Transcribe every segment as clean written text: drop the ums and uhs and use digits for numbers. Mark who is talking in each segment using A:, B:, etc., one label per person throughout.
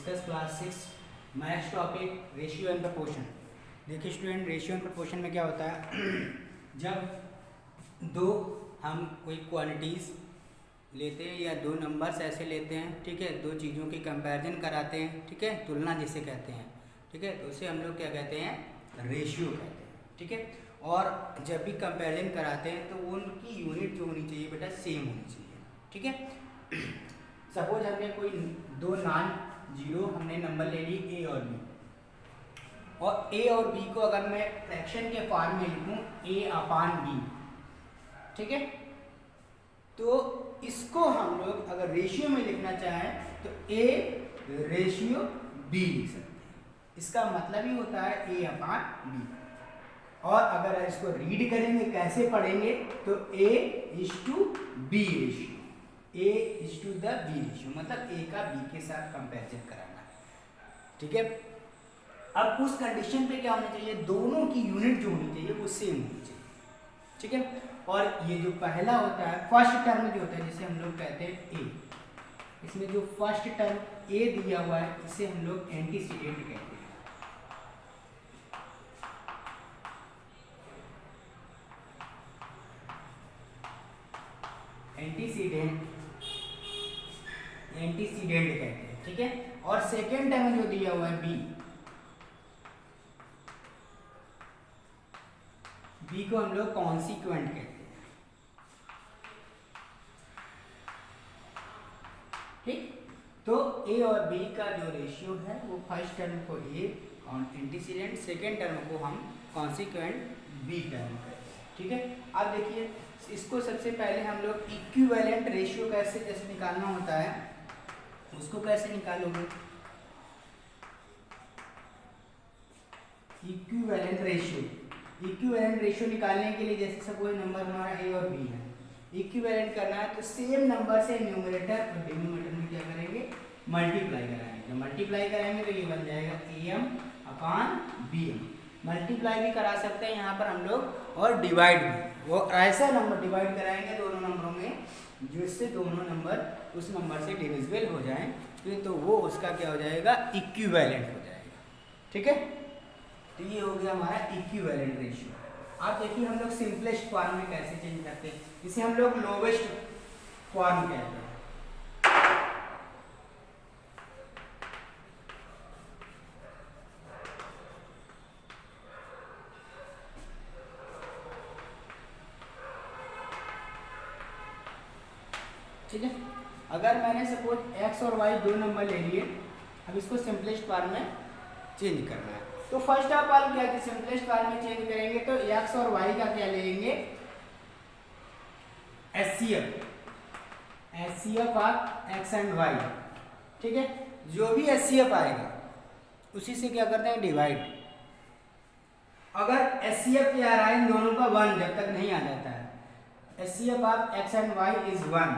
A: Discuss class 6 maths topic ratio and proportion. देखिए student, ratio and proportion में क्या होता है जब दो हम कोई क्वांटिटीज़ लेते हैं या दो नंबर्स ऐसे लेते हैं, ठीक है, दो चीज़ों की कंपैरिजन कराते हैं, ठीक है, तुलना जिसे कहते हैं, ठीक है, तो उसे हम लोग क्या कहते हैं, रेशियो कहते हैं, ठीक है। और जब भी कंपैरिजन कराते हैं तो उनकी यूनिट जो होनी चाहिए बेटा सेम होनी चाहिए, ठीक है। सपोज हमने कोई दो नॉन जीरो हमने नंबर ले ली ए और बी, और ए और बी को अगर मैं फ्रैक्शन के फॉर्म में लिखूं ए अपान बी, ठीक है, तो इसको हम लोग अगर रेशियो में लिखना चाहें तो ए रेशियो बी लिख सकते हैं। इसका मतलब ही होता है ए अपान बी। और अगर इसको रीड करेंगे, कैसे पढ़ेंगे, तो A is to B ratio, A is to the B ratio, मतलब ए का बी के साथ कंपैरिजन कराना, ठीक है। अब उस कंडीशन पे क्या होना चाहिए, दोनों की यूनिट जो होनी चाहिए वो सेम होनी चाहिए, ठीक है। और ये जो पहला होता है फर्स्ट टर्म जो होता है जिसे हम लोग कहते हैं ए, इसमें जो फर्स्ट टर्म ए दिया हुआ है इसे हम लोग एंटीसीडेंट कहते हैं। एंटीसीडेंट कहते हैं, ठीक है। और सेकेंड टर्म जो दिया हुआ है बी को हम लोग कॉन्सिक्वेंट कहते हैं, ठीक। तो ए और बी का जो रेशियो है वो फर्स्ट टर्म को ए एंटीसीडेंट, सेकेंड टर्म को हम कॉन्सिक्वेंट बी टर्म कहते हैं, ठीक है। अब देखिए इसको सबसे पहले हम लोग इक्विवेलेंट रेशियो कैसे निकालना होता है, उसको कैसे निकालोगे, इक्विवेलेंट रेशियो निकालने के लिए जैसे सपोज नंबर हमारा ए और बी है, इक्विवेलेंट करना है तो सेम नंबर से न्यूमरेटर और डिनोमिनेटर में क्या करेंगे, मल्टीप्लाई कराएंगे। जब मल्टीप्लाई कराएंगे तो ये बन जाएगा am अपान bm। मल्टीप्लाई भी करा सकते हैं यहाँ पर हम लोग, और डिवाइड भी, वो ऐसा नंबर डिवाइड कराएंगे दोनों नंबरों में जिससे दोनों नंबर उस नंबर से डिविजिबल हो जाएं, तो वो उसका क्या हो जाएगा, इक्विवेलेंट हो जाएगा, ठीक है। तो ये हो गया हमारा इक्विवेलेंट रेशियो। अब देखिए हम लोग सिंपलेस्ट फॉर्म में कैसे चेंज करते हैं, इसे हम लोग लोवेस्ट फॉर्म कहते हैं। ठीक है, अगर मैंने सपोज x और y दो नंबर ले लिए, अब इसको सिंपलेस्ट फॉर्म में चेंज करना है, तो फर्स्ट ऑफ ऑल क्या कि सिंपलेस्ट फॉर्म में चेंज करेंगे तो x और y का क्या लेंगे, HCF of x and y, ठीक है। जो भी HCF आएगा उसी से क्या करते हैं, डिवाइड। अगर HCF क्या आ रहा है इन दोनों का 1 जब तक नहीं आ जाता है, HCF of x and y is 1।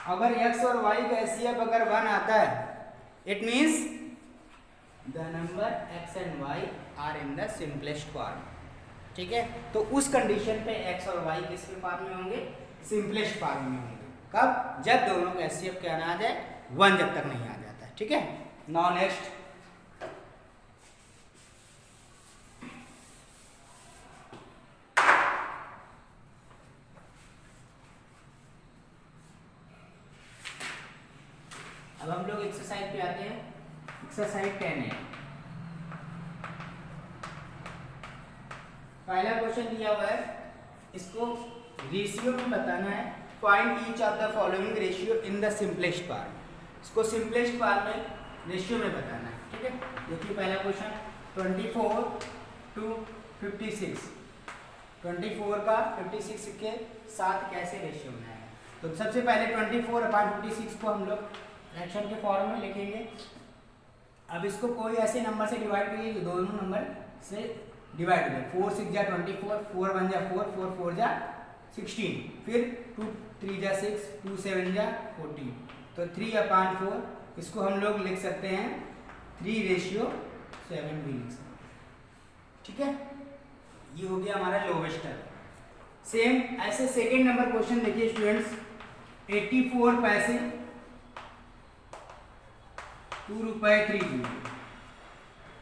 A: अगर x और y का HCF अगर 1 आता है, it means the number x and y are in the simplest form, ठीक है। तो उस कंडीशन पे x और y किस फॉर्म में होंगे, सिंपलेस्ट फॉर्म में होंगे। कब, जब दोनों का HCF क्या ना आ जाए, 1 जब तक नहीं आ जाता है, ठीक है। नाउ नेक्स्ट, अब हम लोग एक्सरसाइज पे आते हैं। एक्सरसाइज 10 है, पहला क्वेश्चन दिया हुआ है, इसको रेशियो में बताना है। Find each of the following ratio in the simplest form. इसको सिंपलेस्ट फॉर्म में रेशियो में बताना है, ठीक है। देखिए पहला क्वेश्चन 24 to 56, 24 का 56 के साथ कैसे रेशियो बनाएगा। तो सबसे पहले 24 अपान 56 को हम लोग फ्रैक्शन के फॉर्म में लिखेंगे। अब इसको कोई ऐसे नंबर से डिवाइड करिए जो दोनों नंबर से डिवाइड हो जाए। 4 6 जा 24, 4 1 जा 4, 4 4 जा 16, फिर 2 3 जा 6, 2 7 जा 14, तो 3 अपान 4, इसको हम लोग लिख सकते हैं 3 रेशियो 7 भी लिख सकते हैं, ठीक है। ये हो गया हमारा लोवेस्ट टर्म। सेम ऐसे सेकेंड नंबर क्वेश्चन देखिए स्टूडेंट्स, 84 पैसे ₹2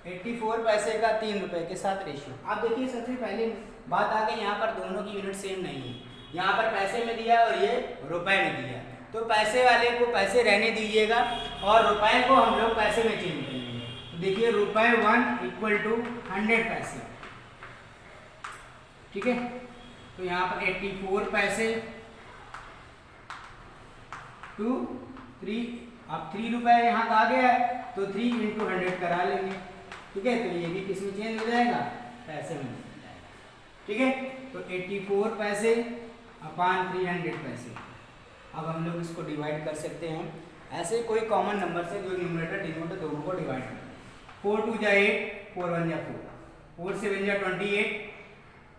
A: 84 पैसे का 3 रुपए के साथ रेशियो। आप देखिए सबसे पहले बात आ गई, यहाँ पर दोनों की यूनिट सेम नहीं है। यहाँ पर पैसे में दिया और ये रुपए में दिया, तो पैसे वाले को पैसे रहने दीजिएगा और रुपए को हम लोग पैसे में चेंज करेंगे। तो देखिए ₹1 = 100 पैसे, ठीक है। तो यहाँ पर 84 पैसे टू 3, अब 3 रुपए यहाँ आ गया है तो 3 × 100 करा लेंगे, ठीक है। तो ये भी किस में चेंज हो जाएगा, पैसे में हो जाएगा, ठीक है। तो 84 पैसे अपान 300 पैसे। अब हम लोग इसको डिवाइड कर सकते हैं ऐसे कोई कॉमन नंबर से जो न्यूमरेटर डिनोमिनेटर दोनों को डिवाइड करें। 4 × 2 = 8, 4 × 1 = 4, 4 × 7 = 28,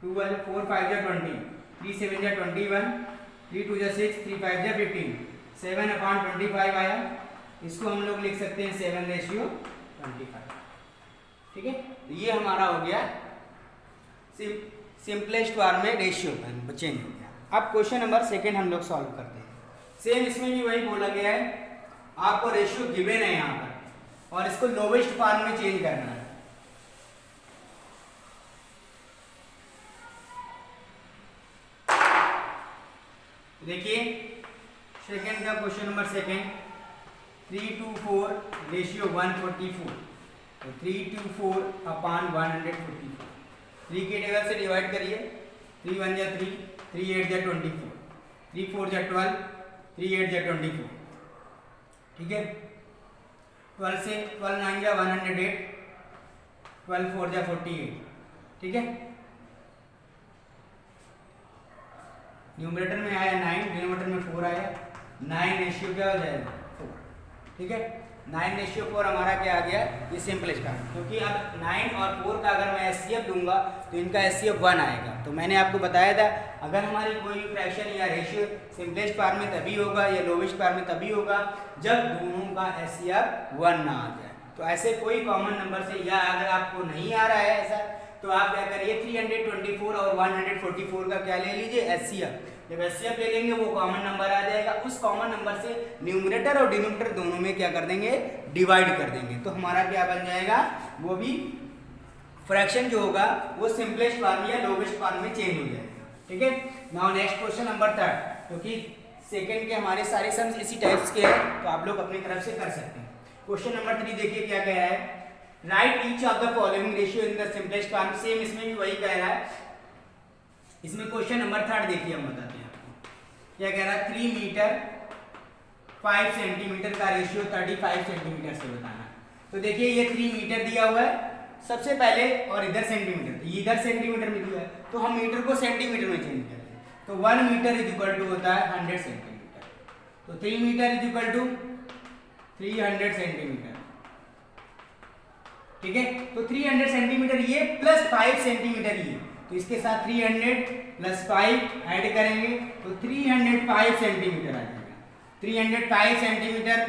A: 2 × 4 = 5 = 20, 3 × 7 = 21, 3 × 2 = 6, 3 × 5 = 15, 7/25 आया। इसको हम लोग लिख सकते हैं 7:25, ठीक है। तो ये हमारा हो गया सिंपलेस्ट फॉर्म में रेशियो चेंज हो गया। अब क्वेश्चन नंबर 2 हम लोग सॉल्व करते हैं। सेम इसमें भी वही बोला गया है, आपको रेशियो गिवन है यहाँ पर और इसको लोवेस्ट फॉर्म में चेंज करना है। देखिए सेकंड का क्वेश्चन नंबर 2, 3/4 रेशियो 144, तो 3/4 अपान 144। 3 के टेबल से डिवाइड करिए, 3 × 1 = 3, 3 × 8 = 24, 3 × 4 = 12, 3 × 8 = 24, ठीक है। 12 से 12 × 9 = 108, 12 × 4 = 48, ठीक है। न्यूमरेटर में आया 9, डिनोमिनेटर में 4 आया, 9 रेशियो क्या हो जाएगा 4, ठीक है। 9:4 हमारा क्या आ गया, ये सिंपलेस्ट का, क्योंकि अब 9 और 4 का अगर मैं एचसीएफ दूंगा तो इनका एचसीएफ 1 आएगा। तो मैंने आपको बताया था अगर हमारी कोई फ्रैक्शन या रेशियो सिंपलेस्ट फॉर्म में तभी होगा या लोवेस्ट फॉर्म में तभी होगा जब दोनों का एचसीएफ 1 ना आ जाए। तो ऐसे कोई कॉमन नंबर से, या अगर आपको नहीं आ रहा है ऐसा, तो आप क्या करिए 324 और 144 का क्या ले लीजिए एचसीएफ। जब एचसीएफ ले लेंगे वो कॉमन नंबर आ जाएगा, उस कॉमन नंबर से न्यूमरेटर और डिनोमिनेटर दोनों में क्या कर देंगे, डिवाइड कर देंगे। तो हमारा क्या बन जाएगा, वो भी फ्रैक्शन जो होगा वो सिंपलेस्ट फॉर्म या लोवेस्ट फॉर्म में चेंज हो जाएगा, ठीक है। नाउ नेक्स्ट क्वेश्चन नंबर 3, क्योंकि सेकंड के हमारे सारे सम्स इसी टाइप्स के हैं तो आप लोग अपनी तरफ से कर सकते हैं। क्वेश्चन नंबर 3 देखिए क्या कह रहा है, right each of the following ratio in the simplest form. Same इसमें भी वही कह रहा है। इसमें क्वेश्चन नंबर 3 देखिए, हम बताते हैं आपको क्या कह रहा है। 3 मीटर 5 सेंटीमीटर का रेशियो 35 सेंटीमीटर से बताना। तो देखिए ये 3 मीटर दिया हुआ है सबसे पहले और इधर सेंटीमीटर, तो इधर सेंटीमीटर में दिया है तो हम मीटर को सेंटीमीटर में चेंज करते हैं। तो 1 मीटर = होता है 100 सेंटीमीटर। तो 3 मीटर = 300 सेंटीमीटर, ठीक है। तो 300 सेंटीमीटर ये प्लस 5 सेंटीमीटर ये, तो इसके साथ 300 + 5 ऐड करेंगे तो 305 सेंटीमीटर आ जाएगा। 305 सेंटीमीटर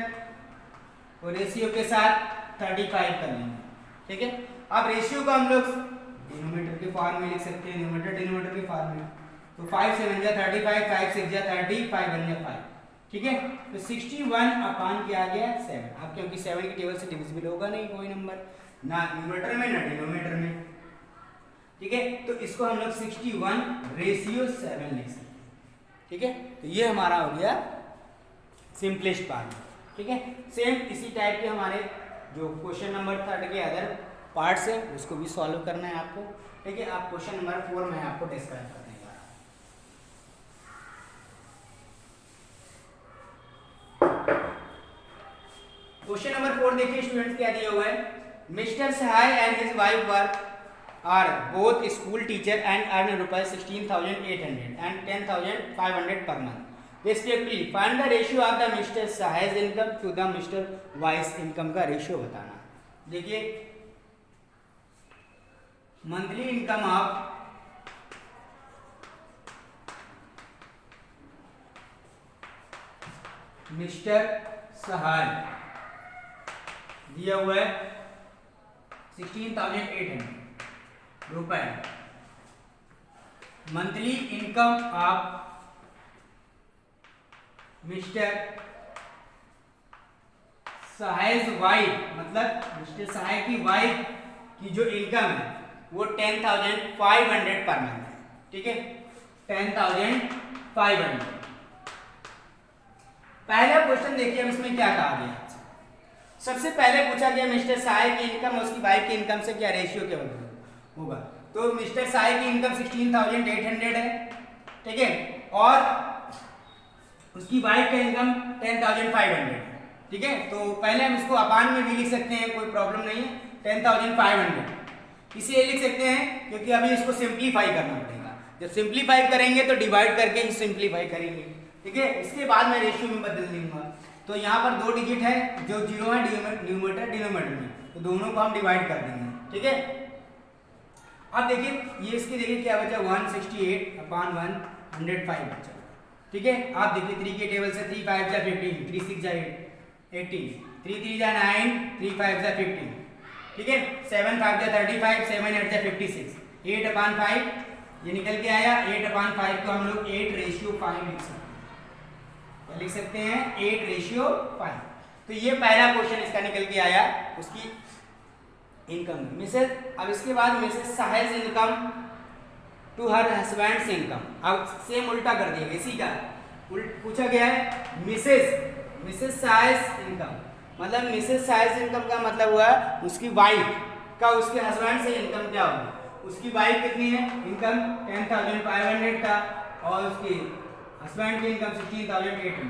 A: और रेशियो के साथ 35 कर लेंगे, ठीक है। अब रेशियो को हम लोग डिनोमिनेटर के फॉर्म में लिख सकते हैं, न्यूमरेटर डिनोमिनेटर के फॉर्म में। तो 5 × 7 = 35, 5 × 6 = 30, 5 × 1 = 5, ठीक है। तो 61 अपान क्या आ गया 7। अब क्योंकि 7 की टेबल से डिविजिबल होगा नहीं कोई नंबर, ना न्यूमरेटर में ना डिनोमिनेटर में, ठीक है। तो इसको हम लोग 61/7 लिख सकते हैं, ठीक है। तो ये हमारा हो गया सिंपलेस्ट फॉर्म, ठीक है। सेम इसी टाइप के हमारे जो क्वेश्चन नंबर 3 के अदर पार्ट्स है उसको भी सॉल्व करना है आपको, ठीक है। आप क्वेश्चन नंबर 4 में आपको डिस्कस करने जा रहा हूं। क्वेश्चन नंबर 4 देखिए स्टूडेंट्स क्या दिया हुआ है। Mister Sahay and his wife are both school teacher and earn ₹16,800 and $10,500 per month respectively. Find the ratio of the Mr. Sahay's income to the Mr. Y's income का ratio बताना। देखिए monthly income of Mister Sahay दिया हुआ है 16,800 रुपए। Monthly income of Mister Sahay's wife, मतलब Mister साहेब की वाइफ की जो इनकम है वो 10,500 पर मंथ है, ठीक है, 10,500। पहला क्वेश्चन देखिए हम इसमें क्या कहा गया। सबसे पहले पूछा गया मिस्टर साहेब की इनकम और उसकी वाइफ की इनकम से क्या रेशियो क्या होगा। तो मिस्टर साहेब की इनकम 16,800 है, ठीक है, और उसकी वाइफ का इनकम 10,500, ठीक है। तो पहले हम इसको अपान में भी लिख सकते हैं, कोई प्रॉब्लम नहीं है, 10,500 इसलिए लिख सकते हैं क्योंकि अभी इसको सिंप्लीफाई करना पड़ेगा। जब सिंप्लीफाई करेंगे तो डिवाइड करके ही सिंप्लीफाई करेंगे, ठीक है। इसके बाद मैं रेशियो में बदल दूंगा। तो यहाँ पर 2 डिजिट है जो 0 है न्यूमरेटर डिनोमिनेटर में, तो दोनों को हम डिवाइड कर देंगे, ठीक है। अब देखिए ये इसके देखिए क्या बचा, 168/105 बचा, ठीक है। आप देखिए 3 के टेबल से 3 5 जा 15, 3 6 जा 18, 3 3 जा 9, 3 5 जा 15, ठीक है, 7 5 जा 35, 7 8 जा 56, 8/5 ये निकल के आया। 8/5 को हम लोग 8:5 लिख सकते हैं, लिख सकते हैं 8:5। तो ये पहला क्वेश्चन इसका निकल के आया, उसकी इनकम मिसेस। अब इसके बाद Mrs Sahay's income to her husband's income. अब सेम उल्टा कर दिया, इसी का पूछा गया है मिसेस साहेज इनकम, मतलब मिसेस साहेज इनकम का मतलब हुआ उसकी वाइफ का उसके हस्बैंड से इनकम क्या होगी। उसकी वाइफ कितनी है इनकम 10,500 का और उसकी हस्बैंड की इनकम 16,800,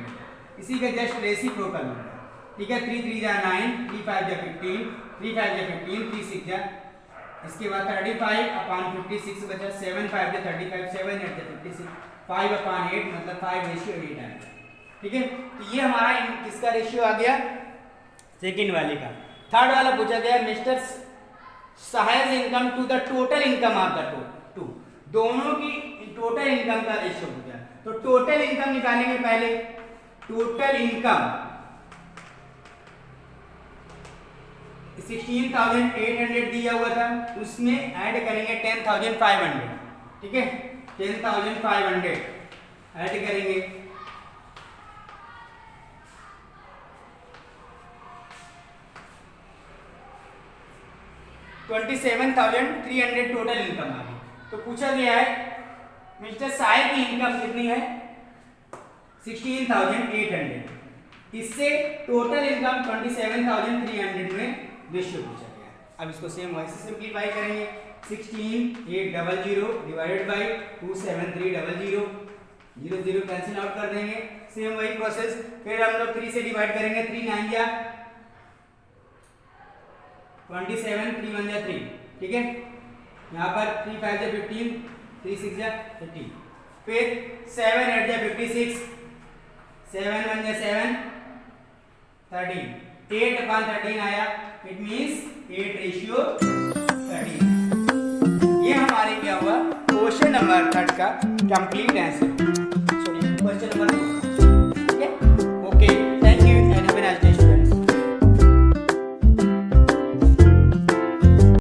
A: इसी का जस्ट रेसिप्रोकल होगा, ठीक है। 3 3 जा 9, 3 5 जा 15, 3 5 जा 15, 3 6 जा, इसके बाद 35/56 बचा, 7 5 जा 35, 7 8 जा 56, 5/8 मतलब 5:8 आएगा, ठीक है। तो ये हमारा किसका रेशियो आ गया, सेकंड वाले का। थर्ड वाला पूछा गया Mister Sahay's income to the total income of the two, दोनों की टोटल इनकम का रेशियो हो गया। तो टोटल इनकम निकालेंगे पहले, टोटल इनकम 16,800 दिया हुआ था, उसमें ऐड करेंगे 10,500, ठीक है, 10,500 ऐड करेंगे, $27,300 टोटल इनकम आ गई। तो पूछा गया है मिस्टर साहेब की इनकम कितनी है 16,800, इससे टोटल इनकम 27,300 में रेशियो पूछा गया। अब इसको सेम वैसे सिंप्लीफाई करेंगे, 16,800 डिवाइडेड बाय 27300, 0 0 कैंसिल आउट कर देंगे, सेम वही प्रोसेस। फिर हम लोग 3 से डिवाइड करेंगे, 3 9 जा 27, 3 1 जा 3, ठीक है। यहाँ पर 3 5 जा 15, 3 6 जा 15, फिर 7 8 जा 56, 7 1 जा 7, 13, 8/13 आया, इट मींस 8:13। ये हमारे क्या हुआ क्वेश्चन नंबर 3 का complete answer, sorry question number 2।